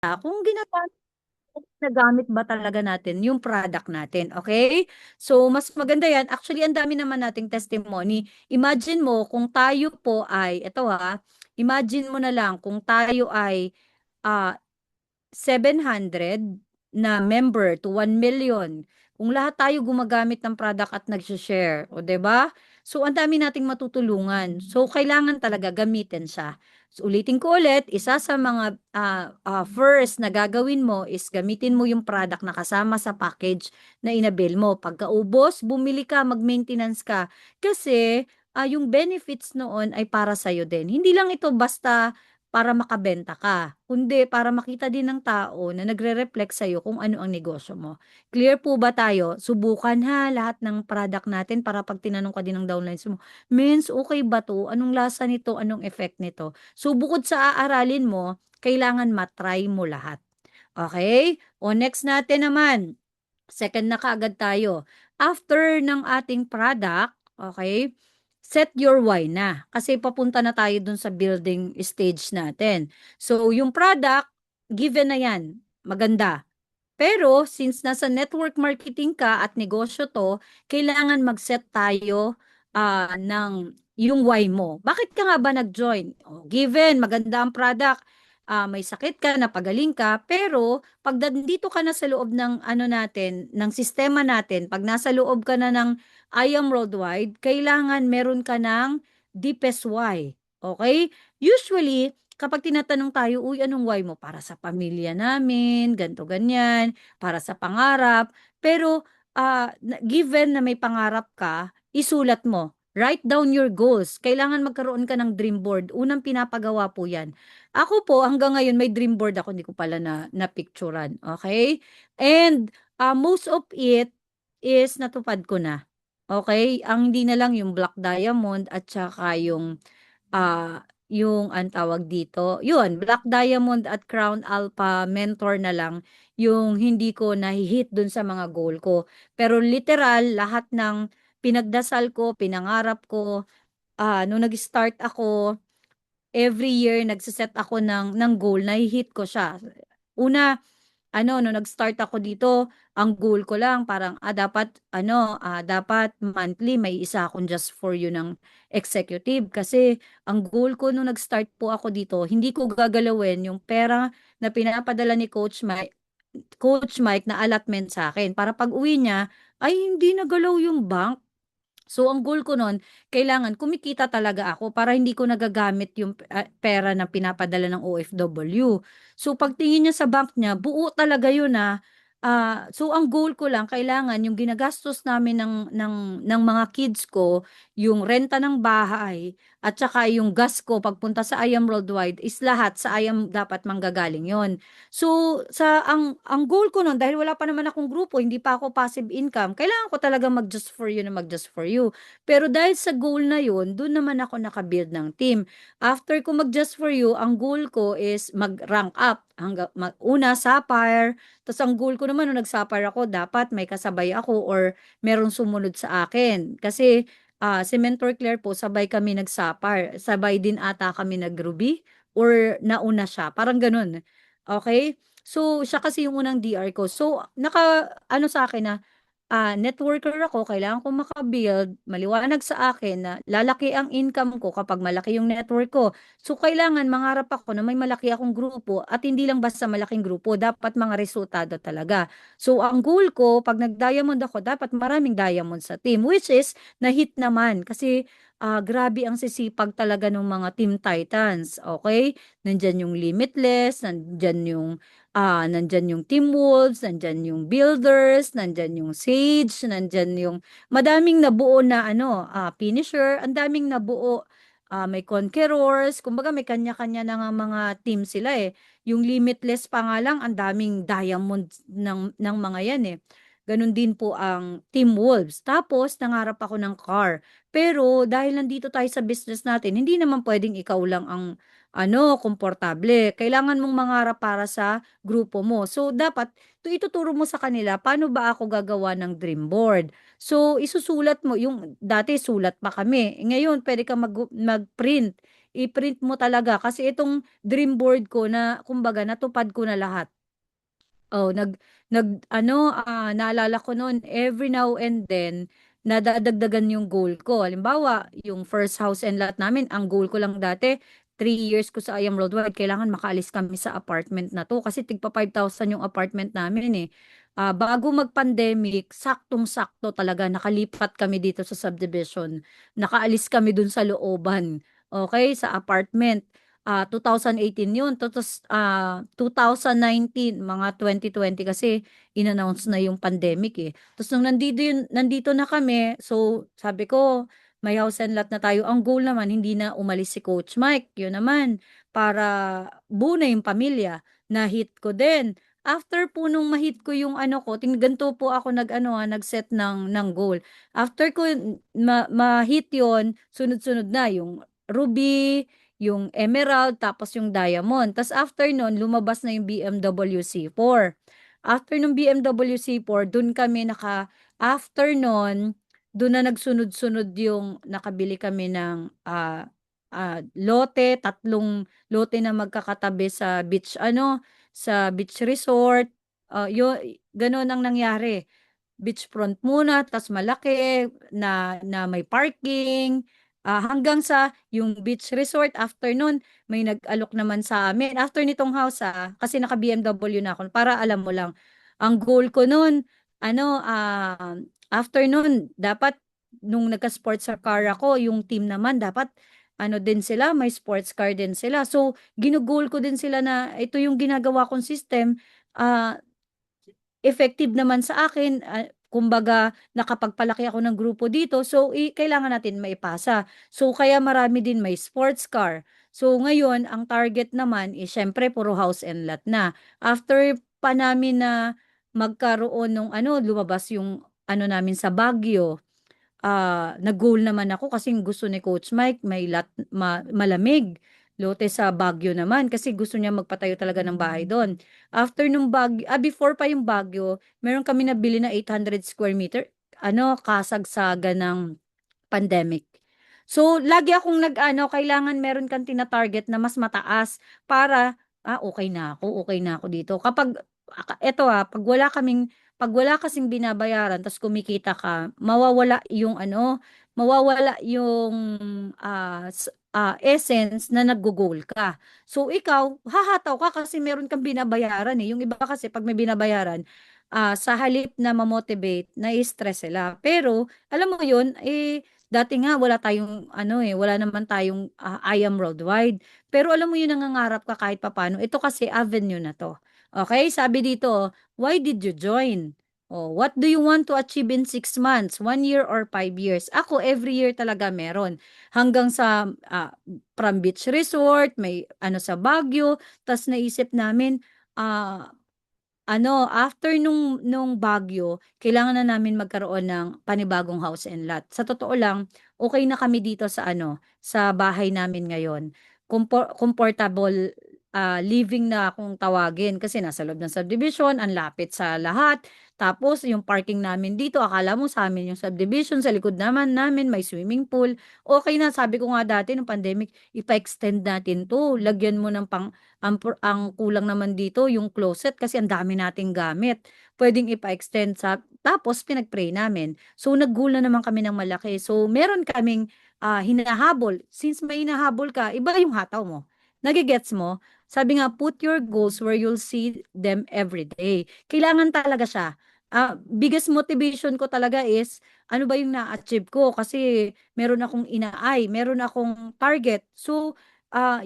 kung nagamit ba talaga natin yung product natin, okay? So, mas maganda yan. Actually, ang dami naman nating testimony. Imagine mo kung tayo po ay, eto ha, imagine mo na lang kung tayo ay ah, 700 na member to 1 million. Kung lahat tayo gumagamit ng product at nag-share, o 'di ba? So ang dami nating matutulungan. So kailangan talaga gamitin siya. So, ulitin ko ulit, isa sa mga first na gagawin mo is gamitin mo yung product na kasama sa package na inabil mo. Pagkaubos, bumili ka, mag-maintenance ka. Kasi yung benefits noon ay para sa'yo din. Hindi lang ito basta para makabenta ka, kundi para makita din ng tao na nagre-reflect sa'yo kung ano ang negosyo mo. Clear po ba tayo? Subukan ha lahat ng product natin para pag tinanong ka din ng downlines mo, Mens, okay ba to? Anong lasa nito? Anong effect nito? So bukod sa aaralin mo, kailangan matry mo lahat. Okay? O next natin naman, second na kaagad tayo. After ng ating product, okay, set your why na. Kasi papunta na tayo dun sa building stage natin. So, yung product, given na yan. Maganda. Pero, since nasa network marketing ka at negosyo to, kailangan mag-set tayo ng yung why mo. Bakit ka nga ba nag-join? Oh, given, maganda ang product, may sakit ka, napagaling ka, pero pag nandito ka na sa loob ng ano natin, ng sistema natin, pag nasa loob ka na ng I am worldwide, kailangan meron ka ng deepest why. Okay? Usually, kapag tinatanong tayo, uy, anong why mo? Para sa pamilya namin, ganto ganyan, para sa pangarap. Pero, given na may pangarap ka, isulat mo. Write down your goals. Kailangan magkaroon ka ng dream board. Unang pinapagawa po yan. Ako po, hanggang ngayon, may dream board ako. Hindi ko pala na-picturean. Okay? And, most of it is natupad ko na. Okay? Ang hindi na lang yung black diamond at saka yung ang tawag dito, yun, Black Diamond at Crown Alpha Mentor na lang yung hindi ko nahi-hit dun sa mga goal ko. Pero literal, lahat ng pinagdasal ko, pinangarap ko, nung nag-start ako, every year nagse-set ako ng goal, nahi-hit ko siya. Una, nung nag-start ako dito, ang goal ko lang parang dapat monthly may isa akong just for you ng executive kasi ang goal ko nung nag-start po ako dito, hindi ko gagalawin yung pera na pinapadala ni Coach Mike na allotment sa akin para pag-uwi niya ay hindi nagalaw yung bank. So, ang goal ko nun, kailangan kumikita talaga ako para hindi ko nagagamit yung pera na pinapadala ng OFW. So, pagtingin niya sa bank niya, buo talaga yun so, ang goal ko lang, kailangan yung ginagastos namin ng mga kids ko, yung renta ng bahay, at saka yung gas ko pagpunta sa I Am Worldwide, is lahat sa I Am dapat manggagaling yon. So, ang goal ko nun, dahil wala pa naman akong grupo, hindi pa ako passive income, kailangan ko talaga mag-just for you na mag-just for you. Pero dahil sa goal na yun, doon naman ako nakabuild ng team. After ko mag-just for you, ang goal ko is mag-rank up. Una, sapphire. Tapos ang goal ko naman, nung nag-sapphire ako, dapat may kasabay ako or merong sumunod sa akin. Kasi si Mentor Claire po, sabay kami nag-sapphire. Sabay din ata kami nag-ruby or nauna siya. Parang ganun. Okay? So, siya kasi yung unang DR ko. So, ano sa akin na, networker ako, kailangan ko maka-build, maliwanag sa akin na lalaki ang income ko kapag malaki yung network ko. So, kailangan mangarap ako na may malaki akong grupo at hindi lang basta malaking grupo, dapat mga resultado talaga. So, ang goal ko, pag nag-diamond ako, dapat maraming diamond sa team, which is, na-hit naman kasi grabe ang sisipag talaga ng mga Team Titans, okay? Nandyan yung Limitless, nandyan yung Team Wolves, nandyan yung Builders, nandyan yung Sage, nandyan yung madaming nabuo na finisher, ang daming nabuo, may Conquerors, kumbaga may kanya-kanya na nga mga team sila eh. Yung Limitless pa nga lang, ang daming diamond ng mga yan eh. Ganun din po ang Team Wolves. Tapos, nangarap ako ng car. Pero, dahil nandito tayo sa business natin, hindi naman pwedeng ikaw lang ang komportable. Kailangan mong mangarap para sa grupo mo. So, dapat ituturo mo sa kanila paano ba ako gagawa ng dream board. So, isusulat mo, yung dati sulat pa kami. Ngayon, pwede ka mag-print. i-print mo talaga kasi itong dream board ko na kumbaga natupad ko na lahat. Oh, naalala ko noon, every now and then, nadadagdagan yung goal ko. Halimbawa, yung first house and lot namin, ang goal ko lang dati, 3 years ko sa IAM Worldwide, kailangan makaalis kami sa apartment na to kasi tigpa 5,000 yung apartment namin eh. Bago mag-pandemic, saktong-sakto talaga, nakalipat kami dito sa subdivision. Nakaalis kami dun sa looban. Okay, sa apartment. 2018 yun. Tapos 2019, mga 2020 kasi in-announce na yung pandemic eh. Tapos nung nandito na kami, so sabi ko, may house and lot na tayo. Ang goal naman, hindi na umalis si Coach Mike. Yun naman, para buo na yung pamilya. Na-hit ko din. After po nung ma-hit ko yung ano ko, ganito po ako nag-set ng goal. After ko ma-hit yon, sunod-sunod na yung Ruby, yung Emerald, tapos yung Diamond. Tapos after nun, lumabas na yung BMW C4. After nung BMW C4, dun kami after nun, dun na nagsunod-sunod yung, nakabili kami ng lote, tatlong lote na magkakatabi sa beach resort. Ganun ang nangyari. Beachfront muna, tas malaki na may parking, hanggang sa yung beach resort. After nun, may nag-alok naman sa amin. After nitong house, kasi naka-BMW na ako, para alam mo lang, ang goal ko nun, after nun, dapat, nung nagka-sports car ako, yung team naman, dapat, din sila, may sports car din sila. So, ginugol ko din sila na ito yung ginagawa kong system, ah, effective naman sa akin. Kumbaga, nakapagpalaki ako ng grupo dito. So, kailangan natin maipasa. So, kaya marami din may sports car. So, ngayon, ang target naman is syempre puro house and lot na. After pa namin na magkaroon ng lumabas yung namin sa Baguio, nag-goal naman ako kasi gusto ni Coach Mike may malamig. Lote sa Baguio naman kasi gusto niya magpatayo talaga ng bahay doon. After nung Baguio, before pa yung Baguio, meron kami nabili na 800 square meter, kasagsagan ng pandemic. So, lagi akong kailangan meron kang tina-target na mas mataas para, okay na ako dito. Pag wala kasing binabayaran, tapos kumikita ka, mawawala yung essence na nag-goal ka. So, ikaw, hahataw ka kasi meron kang binabayaran eh. Yung iba kasi, pag may binabayaran, sa halip na ma-motivate, na-stress sila. Pero, alam mo yun, dati nga wala naman tayong I am worldwide. Pero alam mo yun, nangangarap ka kahit papano. Ito kasi avenue na to. Okay? Sabi dito, why did you join? Oh, what do you want to achieve in 6 months, 1 year, or 5 years? Ako, every year talaga meron. Hanggang sa from beach resort, may sa Baguio. Tas naisip namin, ah, after nung Baguio, kailangan na namin magkaroon ng panibagong house and lot. Sa totoo lang, okay na kami dito sa bahay namin ngayon. Comfortable living na akong tawagin kasi nasa loob ng subdivision, ang lapit sa lahat. Tapos yung parking namin dito, akala mo sa amin yung subdivision, sa likod naman namin may swimming pool. Okay na, sabi ko nga dati nung pandemic, ipa-extend natin to. Lagyan mo ng ang kulang naman dito yung closet kasi ang dami nating gamit. Pwedeng ipa-extend tapos pinag-pray namin. So nag-goal na naman kami ng malaki. So meron kaming hinahabol. Since may hinahabol ka, iba yung hataw mo. Nagigets mo? Sabi nga, put your goals where you'll see them every day. Kailangan talaga siya. Biggest motivation ko talaga is, ano ba yung na-achieve ko? Kasi meron akong inaay, meron akong target. So,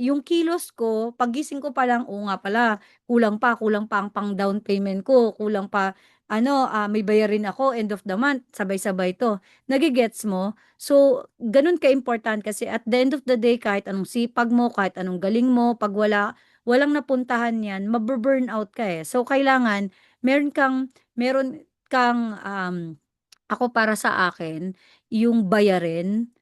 yung kilos ko, pagising ko pa lang, oo nga pala, kulang pa ang pang down payment ko, kulang pa, may bayarin ako, end of the month, sabay-sabay to. Nagigets mo? So, ganun ka-important kasi at the end of the day, kahit anong sipag mo, kahit anong galing mo, pag walang napuntahan yan, maburn out ka eh. So, kailangan, ako para sa akin, yung bayarin,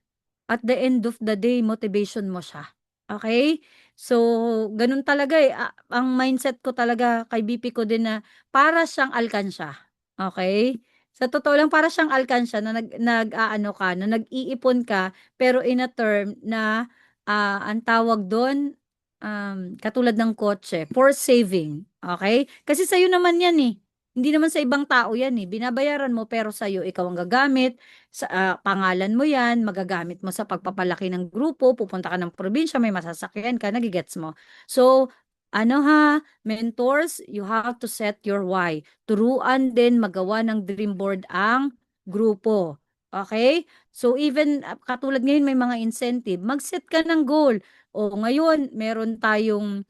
at the end of the day, motivation mo siya. Okay? So, ganun talaga eh. Ang mindset ko talaga kay BP ko din na para siyang alkansya. Okay? Sa totoo lang, para siyang alkansya na nag-iipon ka, pero in a term na ang tawag doon, katulad ng kotse, for saving. Okay? Kasi sa'yo naman yan eh. Hindi naman sa ibang tao yan eh. Binabayaran mo pero sa'yo, ikaw ang gagamit. Pangalan mo yan, magagamit mo sa pagpapalaki ng grupo, pupunta ka ng probinsya, may masasakyan ka, nagigets mo. So, ano ha, mentors, you have to set your why. Turuan din magawa ng dream board ang grupo. Okay? So even katulad ngayon may mga incentive, mag-set ka ng goal. O ngayon meron tayong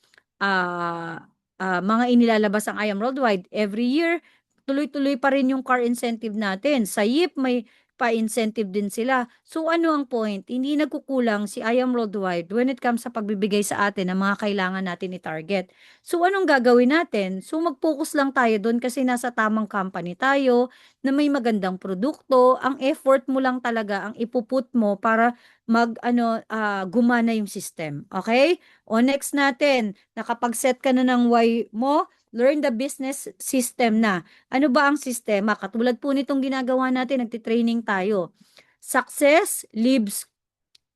mga inilalabas ang I Am Worldwide. Every year, tuloy-tuloy pa rin yung car incentive natin. Sa YIP may pa-incentive din sila. So ano ang point? Hindi nagkukulang si I Am Worldwide when it comes sa pagbibigay sa atin ng mga kailangan natin i-target. So anong gagawin natin? So mag-focus lang tayo doon kasi nasa tamang company tayo na may magandang produkto, ang effort mo lang talaga ang ipuput mo para gumana yung system. Okay? O next natin, nakapag-set ka na ng why mo, learn the business system na. Ano ba ang sistema? Katulad po nitong ginagawa natin, nagtitraining tayo. Success leaves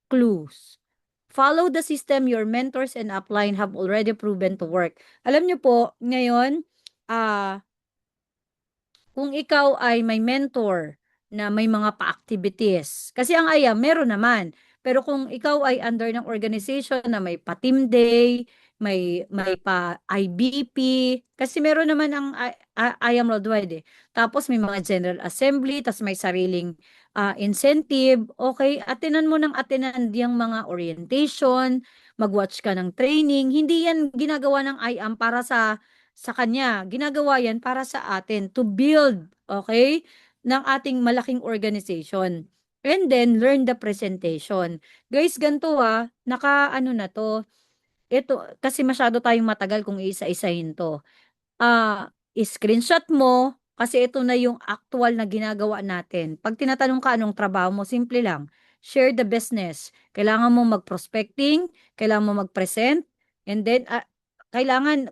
clues. Follow the system your mentors and upline have already proven to work. Alam niyo po, ngayon, ah kung ikaw ay may mentor na may mga pa-activities, kasi ang AYAM meron naman. Pero kung ikaw ay under ng organization na may pa-team day, may pa IBP, kasi meron naman ang AYAM worldwide eh. Tapos may mga general assembly, tapos may sariling incentive. Okay, atinan mo ng atinan yung mga orientation, mag-watch ka ng training. Hindi yan ginagawa ng IAM para sa kanya. Ginagawa yan para sa atin to build, okay, ng ating malaking organization. And then, learn the presentation. Guys, ganito naka-ano na to. Ito, kasi masyado tayong matagal kung isa-isahin to. Screenshot mo, kasi ito na yung actual na ginagawa natin. Pag tinatanong ka anong trabaho mo, simple lang. Share the business. Kailangan mo mag-prospecting, kailangan mo mag-present, and then, kailangan,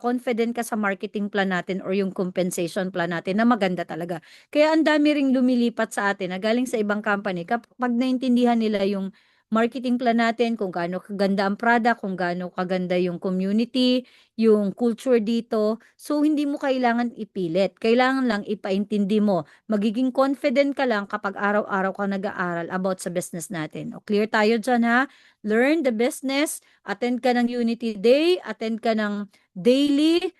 confident ka sa marketing plan natin or yung compensation plan natin na maganda talaga. Kaya ang dami ring lumilipat sa atin na galing sa ibang company kapag naintindihan nila yung marketing plan natin, kung gaano kaganda ang product, kung gaano kaganda yung community, yung culture dito. So, hindi mo kailangan ipilit. Kailangan lang ipaintindi mo. Magiging confident ka lang kapag araw-araw ka nag-aaral about sa business natin. O, clear tayo dyan ha? Learn the business, attend ka ng Unity Day, attend ka ng daily,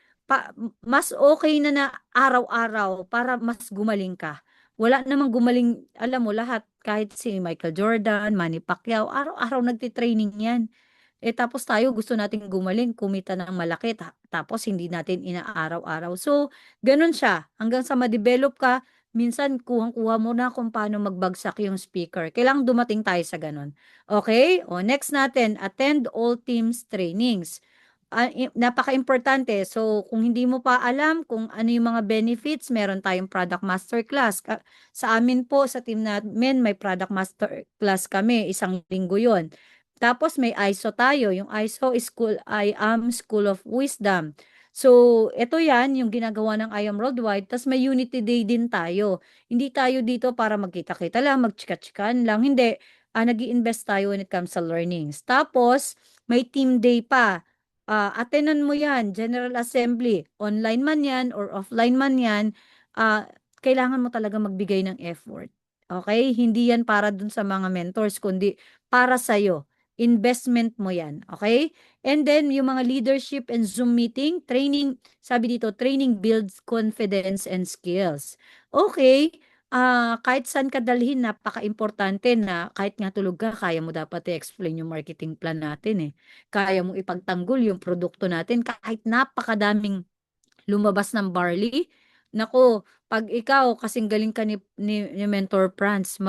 mas okay na araw-araw para mas gumaling ka. Wala namang gumaling, alam mo lahat, kahit si Michael Jordan, Manny Pacquiao, araw-araw nagtitraining yan. Tapos tayo gusto nating gumaling, kumita ng malaki, tapos hindi natin inaaraw-araw. So, ganun siya. Hanggang sa ma-develop ka, minsan kuhang-kuha mo na kung paano magbagsak yung speaker. Kailangang dumating tayo sa ganun. Okay? O, next natin, attend all teams trainings. Napaka-importante. So, kung hindi mo pa alam kung ano yung mga benefits, meron tayong product masterclass. Sa amin po, sa team namin, may product masterclass kami. Isang linggo yon. Tapos may ISO tayo. Yung ISO is I am School of Wisdom. So, ito yan, yung ginagawa ng I am Worldwide. Tapos may Unity Day din tayo. Hindi tayo dito para magkita-kita lang, magchika-chikan lang. Hindi. Nag-i-invest tayo when it comes sa learnings. Tapos, may team day pa. Attenan mo yan, General Assembly. Online man yan or offline man yan. Kailangan mo talaga magbigay ng effort. Okay? Hindi yan para dun sa mga mentors, kundi para sa'yo. Investment mo yan. Okay? And then, yung mga leadership and Zoom meeting, training, sabi dito, training builds confidence and skills. Okay? Kahit saan ka dalhin, napaka-importante na kahit nga tulog ka, kaya mo dapat i-explain yung marketing plan natin eh. Kaya mong ipagtanggol yung produkto natin kahit napakadaming lumabas ng barley. Nako, pag ikaw kasing galing ka ni Mentor Franz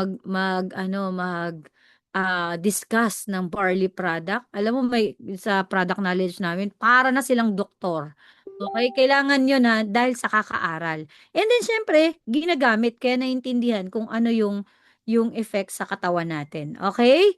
discuss ng barley product. Alam mo may sa product knowledge namin para na silang doktor. Okay, kailangan 'yon ha dahil sa kakaaral. And then syempre, ginagamit kaya naintindihan kung ano yung effect sa katawan natin. Okay?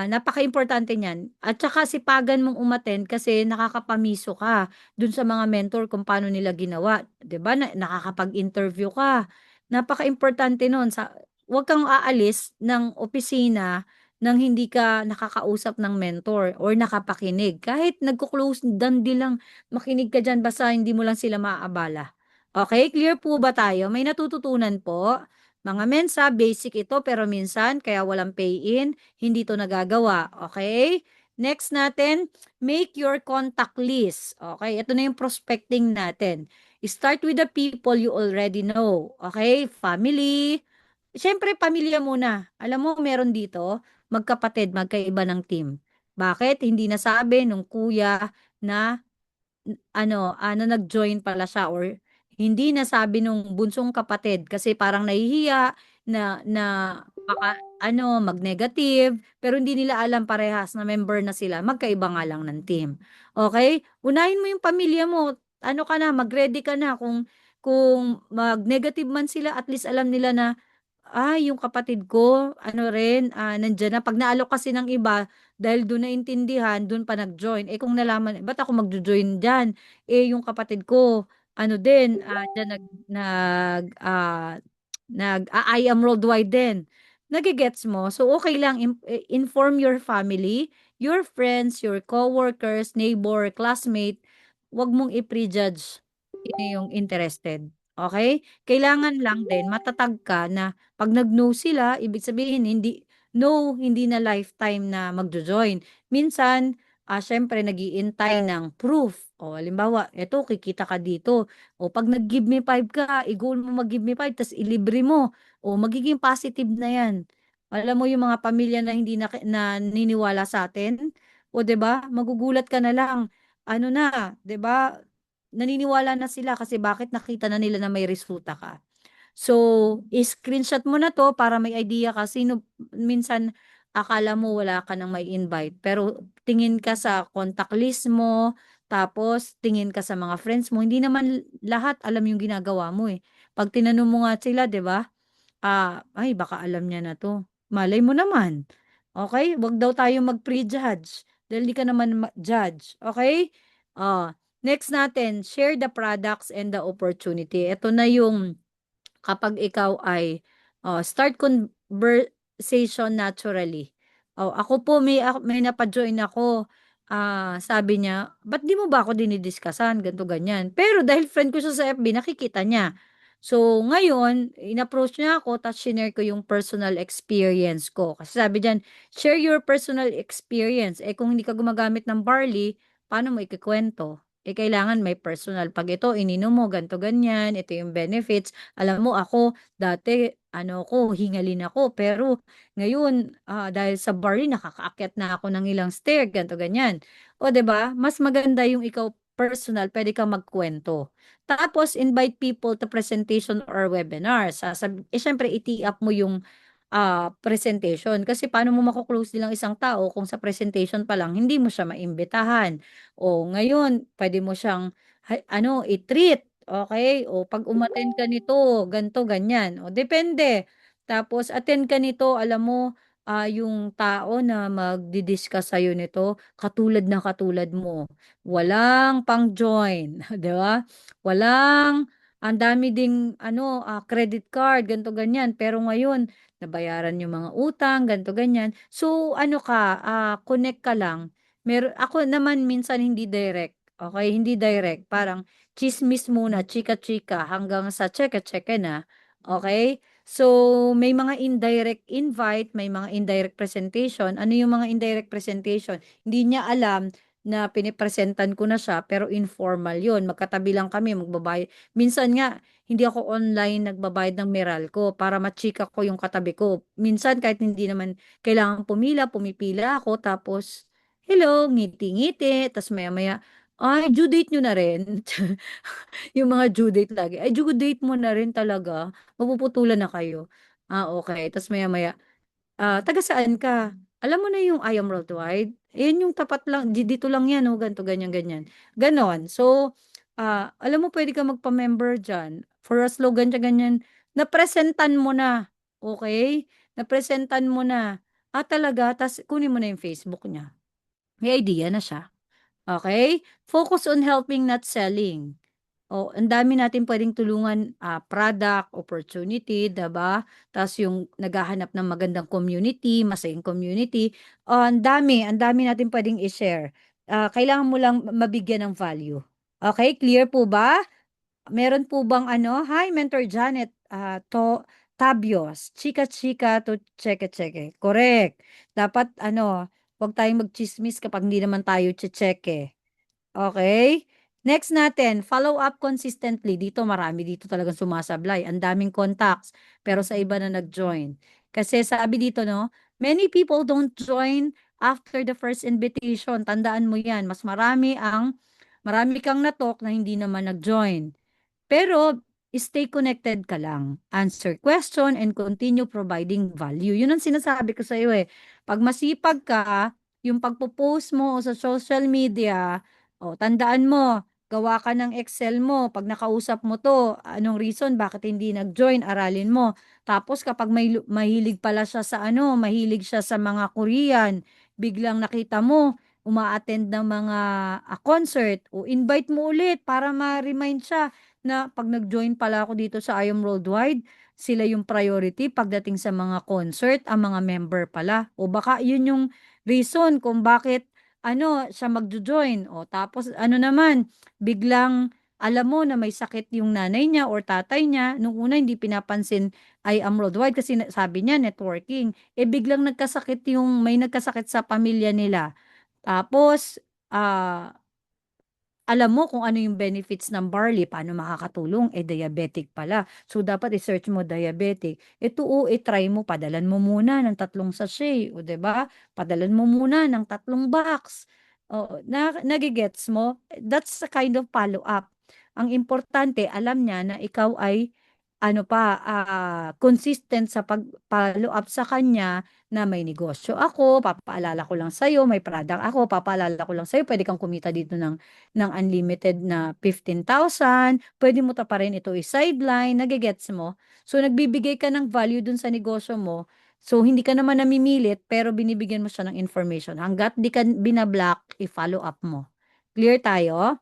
Napaka-importante niyan. At saka sipagan mong umattend kasi nakakapamiso ka dun sa mga mentor kung paano nila ginawa, 'di ba? Nakakapag-interview ka. Napaka-importante noon sa 'wag kang aalis ng opisina nang hindi ka nakakausap ng mentor or nakapakinig. Kahit nagko-close down di lang, makinig ka diyan basta hindi mo lang sila maaabala. Okay, clear po ba tayo? May natututunan po? Mga mensa, basic ito pero minsan kaya walang pay-in, hindi to nagagawa. Okay? Next natin, make your contact list. Okay, ito na yung prospecting natin. Start with the people you already know. Okay? Family. Siyempre, pamilya muna. Alam mo, meron dito, magkapatid, magkaiba ng team. Bakit? Hindi nasabi nung kuya na ano nag-join pala siya or hindi nasabi nung bunsong kapatid kasi parang nahihiya na baka mag-negative pero hindi nila alam parehas na member na sila, magkaiba nga lang ng team. Okay? Unahin mo yung pamilya mo. Ano ka na, mag-ready ka na kung mag-negative man sila, at least alam nila na yung kapatid ko, ano rin, nandiyan na. Pag naalok kasi ng iba, dahil doon naintindihan, doon pa nag-join. Eh kung nalaman, ba't ako mag-join dyan? Eh yung kapatid ko, ano din, dyan I am worldwide din. Nagigets mo? So okay lang, inform your family, your friends, your coworkers, neighbor, classmate. Huwag mong i-prejudge yung interested. Okay? Kailangan lang din matatag ka na pag nag-no sila, ibig sabihin hindi na lifetime na magjo-join. Minsan, syempre nag-iintay ng proof. O, halimbawa, eto, kikita ka dito. O, pag nag-give me 5 ka, i-goal mo mag-give me 5, tas ilibre mo. O, magiging positive na yan. Alam mo yung mga pamilya na hindi na niniwala sa atin? O, 'di ba? Magugulat ka na lang. Ano na, 'di ba? Naniniwala na sila kasi bakit nakita na nila na may resulta ka. So, screenshot mo na 'to para may idea ka sino minsan akala mo wala ka ng may invite pero tingin ka sa contact list mo, tapos tingin ka sa mga friends mo, hindi naman lahat alam yung ginagawa mo, eh. 'Pag tinanong mo nga sila, 'di ba? Ay baka alam niya na 'to. Malay mo naman. Okay? 'Wag daw tayong mag-prejudge dahil di ka naman judge, okay? Next natin, share the products and the opportunity. Ito na yung kapag ikaw ay start conversation naturally. Ako po may napa-join ako. Sabi niya, "Ba't di mo ba ako dinidiscusan?" Ganto ganyan. Pero dahil friend ko siya sa FB, nakikita niya. So, ngayon, in-approach niya ako, tapos shinare ko yung personal experience ko. Kasi sabi diyan, share your personal experience. Eh, kung hindi ka gumagamit ng barley, paano mo ikikwento? Eh, kailangan may personal. Pag ito, ininom mo, ganto ganyan, ito yung benefits. Alam mo ako, dati hingalin ako, pero ngayon, dahil sa barley nakakaakyat na ako ng ilang stair, ganto ganyan. O 'di ba? Mas maganda yung ikaw personal, pwede kang magkwento. Tapos invite people to presentation or webinar. Syempre i-tee up mo yung presentation. Kasi paano mo mako-close din ang isang tao kung sa presentation pa lang hindi mo siya maimbitahan. O ngayon, pwede mo siyang i-treat. Okay? O pag umattend ka nito, ganto ganyan. O depende. Tapos attend ka nito, alam mo, yung tao na magdi-discuss sa'yo nito, katulad mo. Walang pang-join, 'di ba? Ang dami ding credit card, ganto ganyan. Pero ngayon, nabayaran yung mga utang, ganto ganyan. So, connect ka lang. Ako naman minsan hindi direct. Okay, hindi direct. Parang chismis muna, chika-chika, hanggang sa cheke-cheke na. Okay? So, may mga indirect invite, may mga indirect presentation. Ano yung mga indirect presentation? Hindi niya alam na pinipresentan ko na siya, pero informal yon. Magkatabi lang kami, magbabayad. Minsan nga, hindi ako online nagbabayad ng Meralco para machika ko yung katabi ko. Minsan, kahit hindi naman kailangan pumipila ako, tapos, hello, ngiti-ngiti, tapos maya-maya, ay, due date nyo na rin. Yung mga due date lagi, ay, due date mo na rin talaga. Mapuputulan na kayo. Okay. Tapos maya-maya, taga saan ka? Alam mo na yung I am worldwide? Yan yung tapat lang, dito lang yan, oh, ganito, ganyan, ganyan. Ganon. So, alam mo, pwede ka magpa-member dyan. For a slogan siya, ganyan, napresentan mo na. Okay? Napresentan mo na. Talaga, tas kunin mo na yung Facebook niya. May idea na siya. Okay? Focus on helping, not selling. O, ang dami natin pwedeng tulungan, product, opportunity, 'di ba? Tapos yung naghahanap ng magandang community, masayang community. Ang dami natin pwedeng i-share. Kailangan mo lang mabigyan ng value. Okay, clear po ba? Meron po bang ano? Hi, Mentor Janet. Tabios. Chika-chika to cheke-cheke. Correct. Dapat ano, huwag tayong magchismis kapag hindi naman tayo checheke. Okay? Next natin, follow up consistently. Dito marami dito talagang sumasablay. Ang daming contacts, pero sa iba na nag-join. Kasi sabi dito, no, many people don't join after the first invitation. Tandaan mo yan. Marami kang natok na hindi naman nag-join. Pero stay connected ka lang. Answer question and continue providing value. Yun ang sinasabi ko sa iyo eh. Pag masipag ka, yung pagpo-post mo sa social media, tandaan mo, gawa ka ng Excel mo. Pag nakausap mo to, anong reason bakit hindi nag-join, aralin mo. Tapos kapag mahilig pala siya sa ano, mahilig siya sa mga Korean, biglang nakita mo, uma-attend ng mga concert, o invite mo ulit para ma-remind siya na pag nag-join pala ako dito sa IOM Worldwide, sila yung priority pagdating sa mga concert, ang mga member pala. O baka yun yung reason kung bakit ano siya magjo-join. O tapos ano naman, biglang alam mo na may sakit yung nanay niya or tatay niya. Nung una hindi pinapansin IOM Worldwide kasi sabi niya networking. Biglang may nagkasakit sa pamilya nila. Tapos, alam mo kung ano yung benefits ng barley, paano makakatulong, diabetic pala. So, dapat i-search mo diabetic. Ito, i-try mo, padalan mo muna ng 3 sachet, o 'di ba? Padalan mo muna ng 3 box. O, nagigets mo? That's the kind of follow-up. Ang importante, alam niya na ikaw ay ano pa, consistent sa pag-follow up sa kanya na may negosyo ako, papaalala ko lang sa'yo, may product ako, papaalala ko lang sa'yo, pwede kang kumita dito ng unlimited na 15,000, pwede mo ta pa rin ito i-sideline, nagigets mo? So, nagbibigay ka ng value dun sa negosyo mo. So, hindi ka naman namimilit, pero binibigyan mo siya ng information. Hanggat di ka binablock, i-follow up mo. Clear tayo?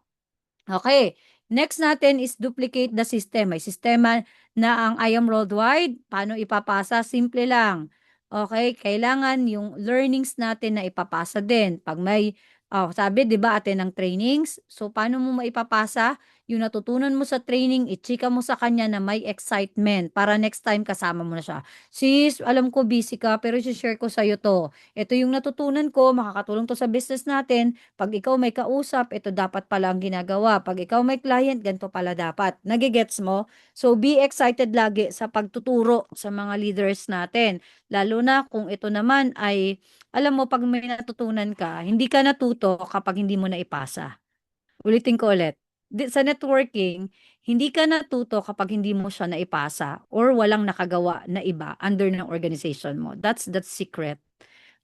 Okay. Next natin is duplicate the system. May sistema na ang IAM Worldwide. Paano ipapasa? Simple lang. Okay, kailangan yung learnings natin na ipapasa din. Pag may, sabi, di ba, atin ng trainings. So, paano mo maipapasa? Yung natutunan mo sa training, ichika mo sa kanya na may excitement para next time kasama mo na siya. Sis, alam ko busy ka, pero i-share ko sa'yo to. Ito yung natutunan ko, makakatulong to sa business natin. Pag ikaw may kausap, ito dapat pala ang ginagawa. Pag ikaw may client, ganito pala dapat. Nagigets mo? So, be excited lagi sa pagtuturo sa mga leaders natin. Lalo na kung ito naman ay, alam mo, pag may natutunan ka, hindi ka natuto kapag hindi mo na ipasa. Ulitin ko ulit. Sa networking, hindi ka natuto kapag hindi mo siya naipasa or walang nakagawa na iba under ng organization mo. That's secret.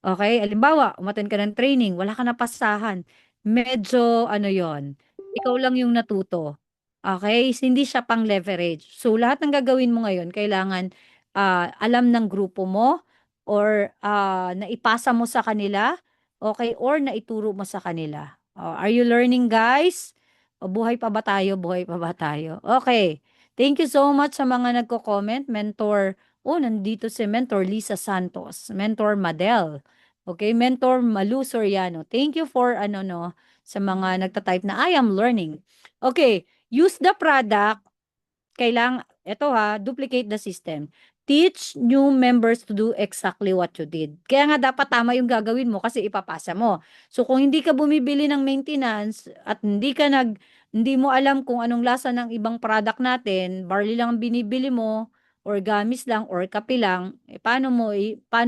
Okay, halimbawa, umattend ka ng training, wala ka napasahan. Medyo ano 'yon, ikaw lang yung natuto. Okay, hindi siya pang-leverage. So, lahat ng gagawin mo ngayon kailangan, alam ng grupo mo or, naipasa mo sa kanila, okay, or naituro mo sa kanila. Oh, are you learning, guys? O buhay pa ba tayo, buhay pa ba tayo? Okay. Thank you so much sa mga nagko-comment, Mentor. Nandito si Mentor Lisa Santos, Mentor Madel. Okay, Mentor Malu Soriano. Thank you for ano no sa mga nagta-type na I am learning. Okay, use the product. Eto ha, duplicate the system. Teach new members to do exactly what you did. Kaya nga dapat tama yung gagawin mo kasi ipapasa mo. So kung hindi ka bumibili ng maintenance at hindi mo alam kung anong lasa ng ibang product natin, barley lang ang binibili mo, or gamis lang, or kape lang, paano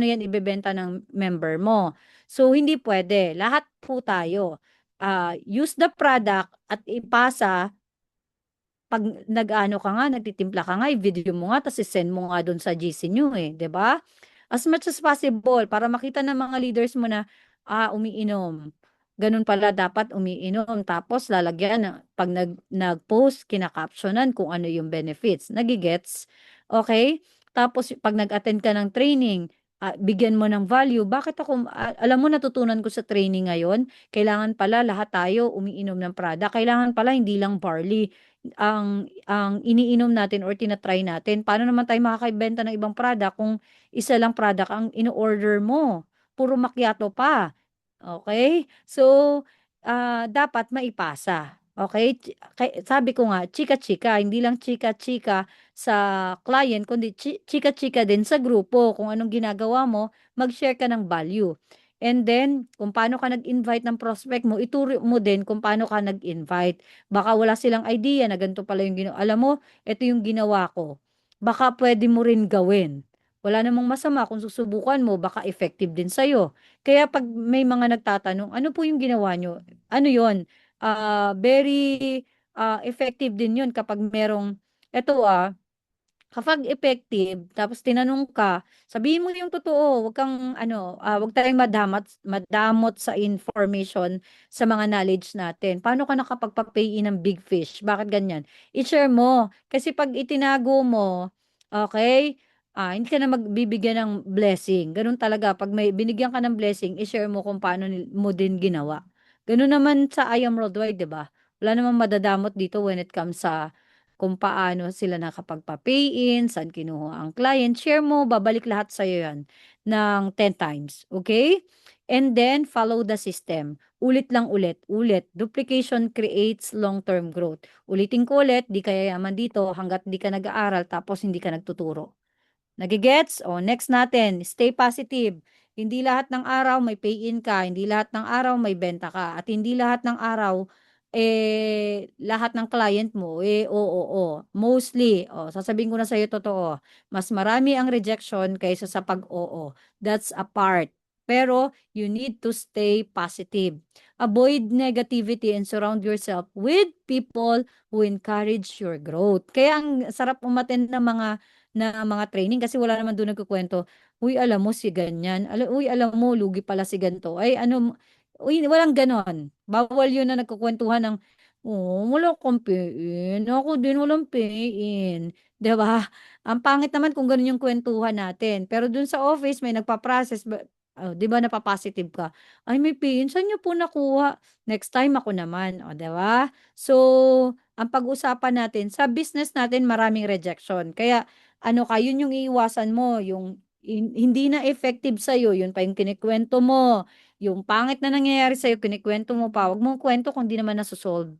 yan ibebenta ng member mo? So hindi pwede. Lahat po tayo. Use the product at ipasa. Pag nag-ano ka nga, nagtitimpla ka nga, i-video mo nga, tapos i-send mo nga doon sa GC niyo eh, 'di ba? As much as possible para makita ng mga leaders mo na, umiinom. Ganun pala dapat umiinom. Tapos lalagyan ng 'pag nag-post, kina-captionan kung ano yung benefits. Nagigets? Okay? Tapos 'pag nag-attend ka ng training, bigyan mo ng value. Alam mo natutunan ko sa training ngayon, kailangan pala lahat tayo umiinom ng product. Kailangan pala hindi lang barley. ang iniinom natin or tina-try natin. Paano naman tayo makakaibenta ng ibang product kung isa lang product ang in-order mo? Puro macchiato pa. Okay? So, dapat maipasa. Okay? Sabi ko nga, chika-chika, hindi lang chika-chika sa client, kundi chika-chika din sa grupo. Kung anong ginagawa mo, mag-share ka ng value. And then, kung paano ka nag-invite ng prospect mo, ituro mo din kung paano ka nag-invite. Baka wala silang idea na ganito pala yung ginawa. Alam mo, ito yung ginawa ko. Baka pwede mo rin gawin. Wala namang masama kung susubukan mo, baka effective din sa'yo. Kaya pag may mga nagtatanong, ano po yung ginawa nyo? Ano yon? Very effective din yun kapag merong, eto kapag effective, tapos tinanong ka, sabihin mo yung totoo, wag kang wag tayong madamot sa information sa mga knowledge natin. Paano ka nakapagpa-pay in ng big fish? Bakit ganyan? I-share mo. Kasi pag itinago mo, okay, hindi ka na magbibigyan ng blessing. Ganun talaga. Pag may binigyan ka ng blessing, i-share mo kung paano mo din ginawa. Ganun naman sa I Am Worldwide, di ba? Wala namang madadamot dito when it comes sa kung paano sila nakapagpa-pay-in, saan kinuha ang client, share mo, babalik lahat sa'yo yan ng 10 times. Okay? And then, follow the system. Ulit lang ulit, ulit. Duplication creates long-term growth. Ulitin ko ulit, di kaya yaman dito hanggat di ka nag-aaral tapos hindi ka nagtuturo. Nagigets? O, next natin, stay positive. Hindi lahat ng araw may pay-in ka, hindi lahat ng araw may benta ka, at hindi lahat ng araw, lahat ng client mo, oo. Mostly, sasabihin ko na sa'yo totoo, mas marami ang rejection kaysa sa pag-oo. That's a part. Pero, you need to stay positive. Avoid negativity and surround yourself with people who encourage your growth. Kaya ang sarap umattend ng mga training kasi wala naman doon nagkukuwento, "Uy, alam mo si ganyan, uy, alam mo lugi pala si ganito." Ay ano, uy, walang gano'n. Bawal 'yun na nagkukuwentuhan ng, "Oh, wala kang pay-in, ako din walang pay-in." 'Di ba? Ang pangit naman kung gano'n yung kuwentuhan natin. Pero do'n sa office may nagpa-process 'di ba napa-positive ka, "Ay may pay-in, saan niyo po nakuha? Next time ako naman." Oh, 'di ba? So, ang pag-usapan natin sa business natin maraming rejection. Kaya ano ka, yun yung iiwasan mo, yung hindi na effective sa'yo, yun pa yung kinikwento mo, yung pangit na nangyayari sa'yo, kinikwento mo pa, wag mong kwento kung di naman nasosolve.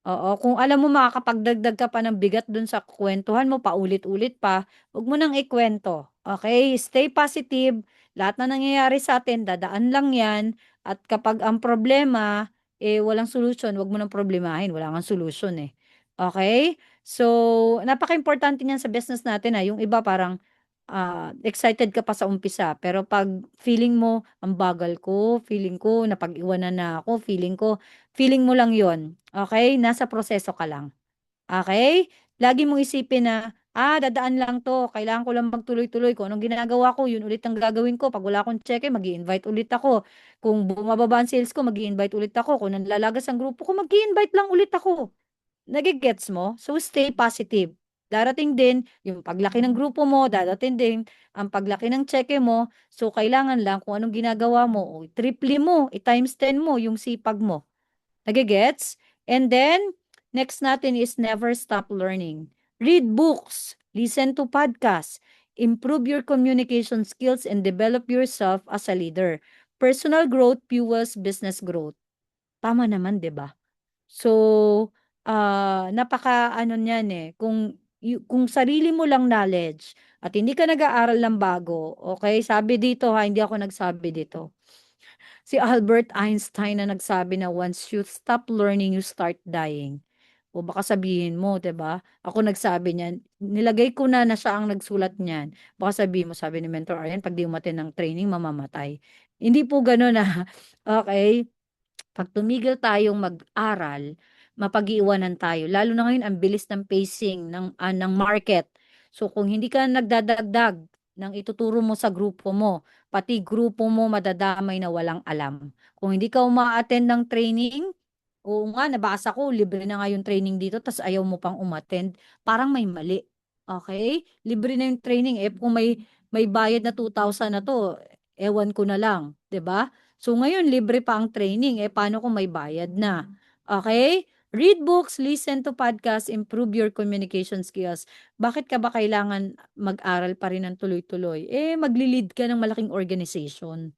Oo, kung alam mo makakapagdagdag ka pa ng bigat dun sa kuwentuhan mo paulit-ulit pa, wag mo nang ikwento. Okay? Stay positive. Lahat na nangyayari sa atin, dadaan lang yan. At kapag ang problema, walang solusyon, wag mo nang problemahin. Wala kang solusyon eh. Okay? So, napaka-importante niyan sa business natin yung iba parang excited ka pa sa umpisa, pero 'pag feeling mo, "Ang bagal ko, feeling ko napag-iwanan na ako, feeling mo lang 'yon, okay. Nasa proseso ka lang, okay. Lagi mong isipin na, dadaan lang 'to, kailangan ko lang magtuloy-tuloy, kung anong ginagawa ko 'yun ulit ang gagawin ko, 'pag wala akong cheque mag-i-invite ulit ako, kung bumababa ang sales ko mag-i-invite ulit ako, kung nanlalagas ang grupo ko mag-i-invite lang ulit ako." Nage-gets mo? So, stay positive. Darating din yung paglaki ng grupo mo, darating din ang paglaki ng tseke mo. So, kailangan lang kung anong ginagawa mo, triple mo, i-times 10 mo yung sipag mo. Nage-gets? And then, next natin is never stop learning. Read books, listen to podcasts, improve your communication skills, and develop yourself as a leader. Personal growth fuels business growth. Tama naman, 'di ba? So, napaka-ano niyan, kung sarili mo lang knowledge at hindi ka nag-aaral ng bago, okay. Sabi dito hindi ako nagsabi dito. Si Albert Einstein na nagsabi na, "Once you stop learning, you start dying." O baka sabihin mo, 'di ba, ako nagsabi niyan, nilagay ko na siya ang nagsulat niyan. Baka sabihin mo, sabi ni Mentor Aryan, 'pag 'di umattend ng training mamamatay. Hindi po gano'n, okey. 'Pag tumigil tayong mag-aral, mapag-iiwanan tayo. Lalo na ngayon ang bilis ng pacing ng market. So kung hindi ka nagdadagdag ng ituturo mo sa grupo mo, pati grupo mo madadamay na walang alam. Kung hindi ka uma-attend ng training, oo nga nabasa ko libre na nga yung training dito ta's ayaw mo pang umattend, parang may mali. Okay. Libre na yung training, kung may bayad na 2,000 na 'to, ewan ko na lang, 'di ba? So ngayon libre pa ang training, paano kung may bayad na? Okay. Read books, listen to podcasts, improve your communication skills. Bakit ka ba kailangan mag-aral pa rin ng tuloy-tuloy? Magli-lead ka ng malaking organization.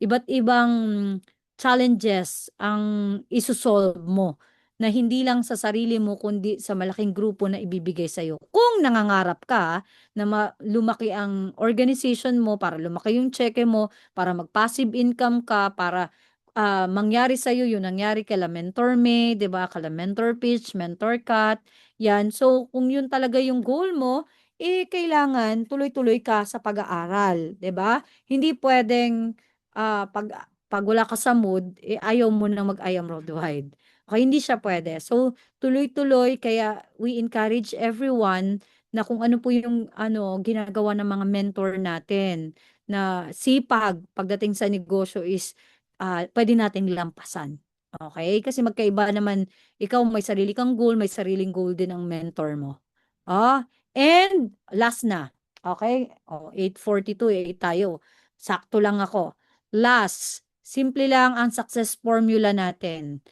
Iba't ibang challenges ang isosolve mo na hindi lang sa sarili mo kundi sa malaking grupo na ibibigay sa'yo. Kung nangangarap ka na lumaki ang organization mo, para lumaki yung cheque mo, para mag-passive income ka, para mangyari sa'yo yung nangyari kala Mentor May, 'di ba? Kala Mentor Pitch, Mentor Cut, yan. So, kung yun talaga yung goal mo, kailangan tuloy-tuloy ka sa pag-aaral, 'di ba? Hindi pwedeng pag wala ka sa mood, ayaw mo na mag-I Am Worldwide. Okay, hindi siya pwede. So, tuloy-tuloy, kaya we encourage everyone na kung ano po yung ginagawa ng mga mentor natin, na sipag pagdating sa negosyo is pwede nating lampasan. Okay? Kasi magkaiba naman, ikaw may sarili kang goal, may sariling goal din ang mentor mo. And last na. Okay? 8:42 tayo. Sakto lang ako. Last, simple lang ang success formula natin.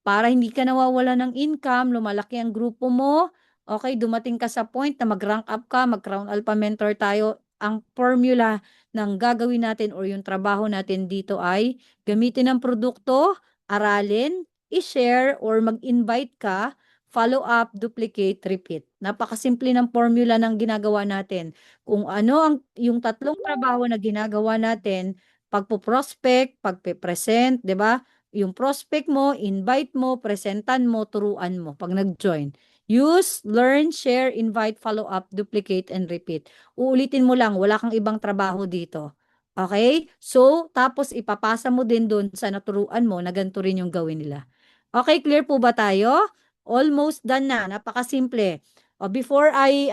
Para hindi ka nawawala ng income, lumalaki ang grupo mo, okay, dumating ka sa point na mag-rank up ka, mag-Crown Alpha Mentor tayo, ang formula ng gagawin natin or yung trabaho natin dito ay gamitin ang produkto, aralin, i-share or mag-invite ka, follow up, duplicate, repeat. Napakasimple ng formula ng ginagawa natin. Kung ano yung tatlong trabaho na ginagawa natin, pagpo-prospect, pagpe-present, 'di ba? Yung prospect mo, invite mo, presentan mo, turuan mo pag nag-join. Use, learn, share, invite, follow up, duplicate, and repeat. Uulitin mo lang, wala kang ibang trabaho dito. Okay? So, tapos ipapasa mo din doon sa naturuan mo na ganito rin yung gawin nila. Okay, clear po ba tayo? Almost done na. Napakasimple. Before I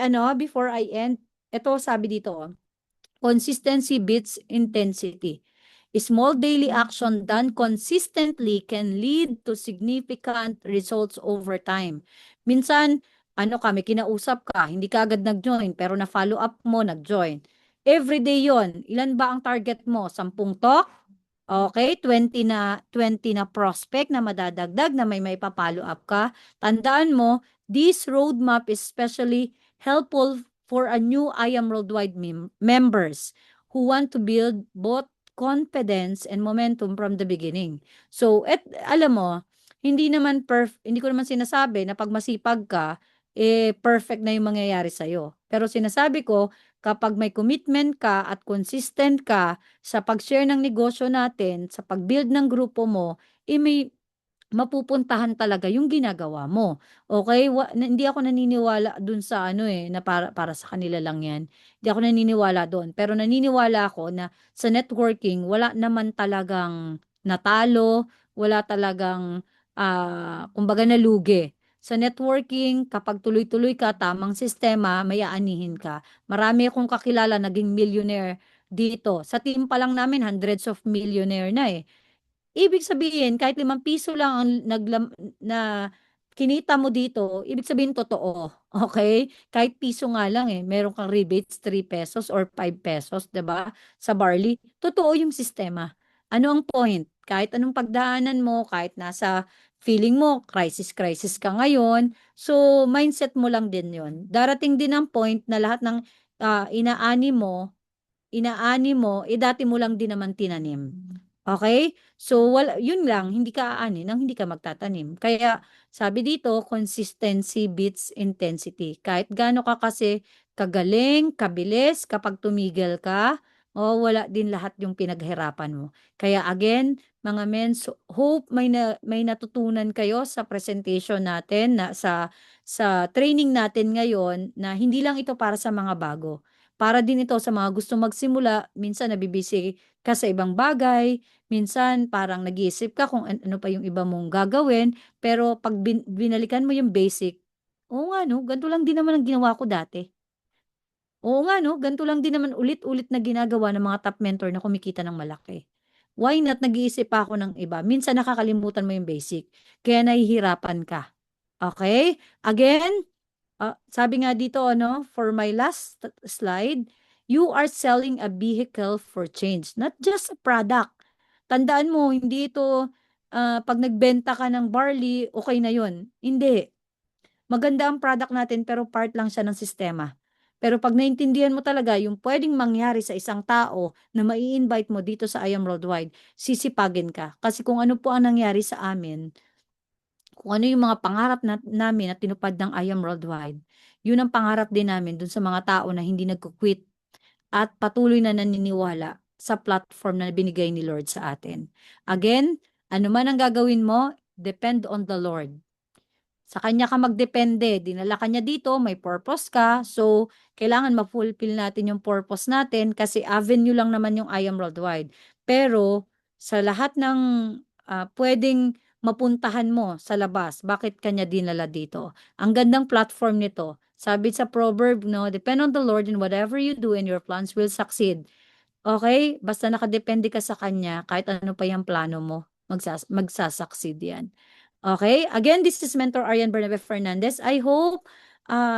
end, ito sabi dito, consistency beats intensity. Small daily action done consistently can lead to significant results over time. Minsan, may kinausap ka, hindi ka agad nag-join, pero na-follow up mo, nag-join. Everyday yon. Ilan ba ang target mo? 10 talk? Okay, 20 na prospect na madadagdag na may pa-follow up ka. Tandaan mo, this roadmap is especially helpful for a new I Am Worldwide members who want to build both confidence and momentum from the beginning. So, alam mo, hindi ko naman sinasabi na pag masipag ka, perfect na yung mangyayari sa'yo. Pero sinasabi ko, kapag may commitment ka at consistent ka sa pag-share ng negosyo natin, sa pag-build ng grupo mo, may mapupuntahan talaga yung ginagawa mo. Okay? Hindi ako naniniwala dun sa na para sa kanila lang yan. Hindi ako naniniwala doon. Pero naniniwala ako na sa networking, wala naman talagang natalo, wala talagang, kumbaga nalugi. Sa networking, kapag tuloy-tuloy ka, tamang sistema, may aanihin ka. Marami akong kakilala naging millionaire dito. Sa team pa lang namin, hundreds of millionaire na eh. Ibig sabihin, kahit 5 piso lang ang na kinita mo dito, ibig sabihin totoo. Okay? Kahit piso nga lang meron kang rebates 3 pesos or 5 pesos, 'di ba? Sa barley, totoo yung sistema. Ano ang point? Kahit anong pagdaanan mo, kahit nasa feeling mo, crisis ka ngayon, so mindset mo lang din yon. Darating din ang point na lahat ng inaani mo, dati mo lang din naman tinanim. Okay? So, yun lang, hindi ka aani nang hindi ka magtatanim. Kaya, sabi dito, consistency beats intensity. Kahit gaano ka kasi kagaling, kabilis, kapag tumigil ka, wala din lahat yung pinaghirapan mo. Kaya again, mga men, so, hope may natutunan kayo sa presentation natin, sa training natin ngayon, na hindi lang ito para sa mga bago. Para din ito sa mga gusto magsimula, minsan nabibisi ka sa ibang bagay, minsan parang nag-iisip ka kung ano pa yung iba mong gagawin, pero pag binalikan mo yung basic, oo nga no, ganito lang din naman ang ginawa ko dati. Oo nga no, ganito lang din naman ulit-ulit na ginagawa ng mga top mentor na kumikita ng malaki. Why not nag-iisip pa ako ng iba? Minsan nakakalimutan mo yung basic, kaya nahihirapan ka. Okay? Again, sabi nga dito, for my last slide, you are selling a vehicle for change, not just a product. Tandaan mo, hindi ito pag nagbenta ka ng barley, okay na yun. Hindi. Maganda ang product natin pero part lang siya ng sistema. Pero pag naintindihan mo talaga yung pwedeng mangyari sa isang tao na mai-invite mo dito sa I Am Worldwide, sisipagin ka. Kasi kung ano po ang nangyari sa amin, kung ano yung mga pangarap namin na tinupad ng I Am Worldwide, yun ang pangarap din namin dun sa mga tao na hindi nagko-quit at patuloy na naniniwala sa platform na binigay ni Lord sa atin. Again, ano man ang gagawin mo, depend on the Lord. Sa kanya ka magdepende, dinala ka niya dito, may purpose ka, so kailangan ma-fulfill natin yung purpose natin kasi avenue lang naman yung I Am Worldwide. Pero sa lahat ng pwedeng mapuntahan mo sa labas, bakit kanya dinala dito? Ang gandang platform nito. Sabi sa proverb, no, depend on the Lord in whatever you do and your plans will succeed. Okay? Basta nakadepende ka sa kanya, kahit ano pa yung plano mo, magsasucceed yan. Okay? Again, this is Mentor Arian Bernabe Fernandez. I hope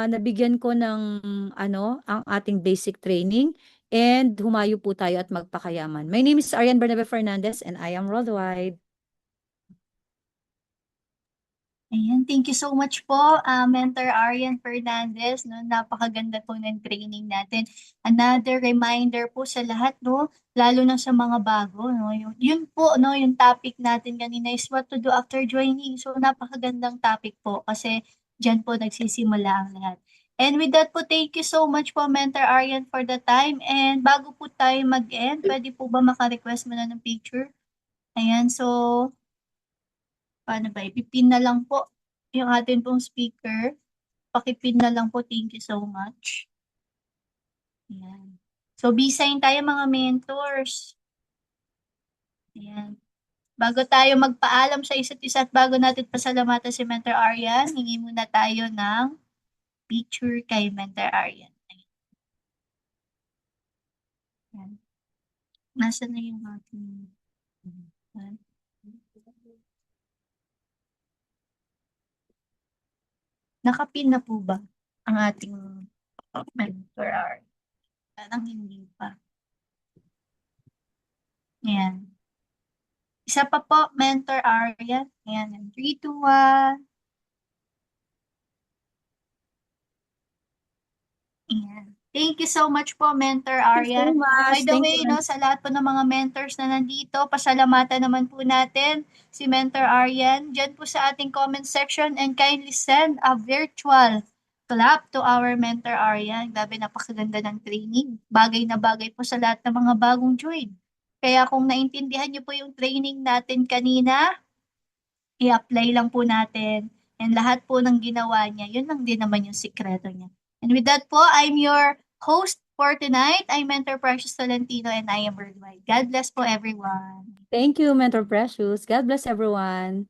nabigyan ko ng ang ating basic training and humayo po tayo at magpakayaman. My name is Arian Bernabe Fernandez and I am worldwide. Ayan, thank you so much po, Mentor Arian Fernandez. No, napakaganda po ng training natin. Another reminder po sa lahat, no, lalo na sa mga bago, no, yun po, no, yung topic natin kanina is what to do after joining. So, napakagandang topic po kasi dyan po nagsisimula ang lahat. And with that po, thank you so much po, Mentor Arian, for the time. And bago po tayo mag-end, pwede po ba maka-request mo na ng picture? Ayan, so paano ba? Ipipin na lang po yung atin pong speaker. Pakipin na lang po. Thank you so much. Ayan. So, B-sign tayo mga mentors. Ayan. Bago tayo magpaalam sa isa't isa at bago natin pasalamatan si Mentor Arian, hingi muna tayo ng picture kay Mentor Arian. Ayan. Nasaan na yung ating... Ayan. Nakapin na po ba ang ating Mentor Arian? Parang hindi pa. Ayan. Isa pa po, Mentor Arian. Ayan, 3, 2, 1. Ayan. Thank you so much po, Mentor Thank you so Arian. By much. the Thank you. way, no, sa lahat po ng mga mentors na nandito, pasalamatan naman po natin si Mentor Arian. Diyan po sa ating comment section and kindly send a virtual clap to our Mentor Arian. Grabe, napakaganda ng training. Bagay na bagay po sa lahat ng mga bagong join. Kaya kung naintindihan niyo po yung training natin kanina, i-apply lang po natin. And lahat po ng ginawa niya, yun lang din naman yung sikreto niya. And with that po, I'm your host for tonight. I'm Mentor Precious Tolentino and I am Worldwide. God bless po everyone. Thank you, Mentor Precious. God bless everyone.